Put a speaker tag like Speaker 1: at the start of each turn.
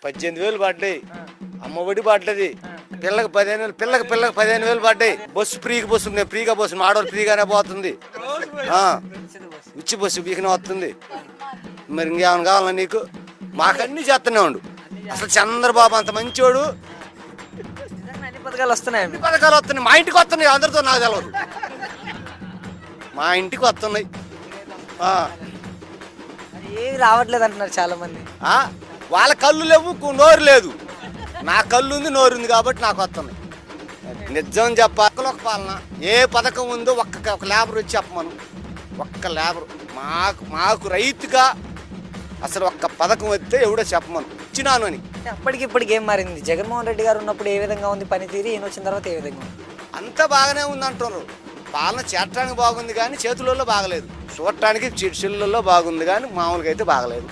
Speaker 1: 18,000 పడ్డాయి. అమ్మఒడి పడ్డది. పిల్లకి 15,000, పిల్లకి 15,000 పడ్డాయి. బస్సు బస్సు నేను ఫ్రీగా బస్సు ఆడవాళ్ళు ఫ్రీగానే పోతుంది. ఉచ్చి బస్సు బీకనే వస్తుంది. మరి ఇంకేమైనా కావాలా నీకు? మాకన్నీ చేస్తూనే ఉండు. అసలు చంద్రబాబు అంత మంచోడు.
Speaker 2: అన్ని పథకాలు వస్తున్నాయి.
Speaker 1: అన్ని పథకాలు వస్తున్నాయి. మా ఇంటికి వస్తున్నాయి. అందరితో నాకు తెలవదు. మా ఇంటికి వస్తున్నాయి.
Speaker 2: ఏవి రావట్లేదు అంటున్నారు చాలా మంది.
Speaker 1: వాళ్ళ కళ్ళు లేవు, నోరు లేదు. నా కళ్ళు ఉంది, నోరు ఉంది కాబట్టి నాకు వస్తున్నాయి. నిజం చెప్పాలి. ఒక పాలన ఏ పథకం ఉందో ఒక లేబర్ వచ్చి చెప్పమను. ఒక్క లేబర్ మాకు రైతుగా అసలు ఒక్క పథకం వస్తే ఎవడో చెప్పమను. ఇచ్చినాను అని.
Speaker 2: అప్పటికిప్పటికి ఏం మారింది? జగన్మోహన్ రెడ్డి గారు ఉన్నప్పుడు ఏ విధంగా ఉంది పనితీరు, ఈయన వచ్చిన తర్వాత ఏ విధంగా ఉంది?
Speaker 1: అంతా బాగానే ఉంది అంటున్నారు. పాలన చేరటానికి బాగుంది కానీ చేతులలో బాగలేదు. చూడటానికి చెల్లుల్లో బాగుంది కానీ మామూలుగా అయితే బాగలేదు.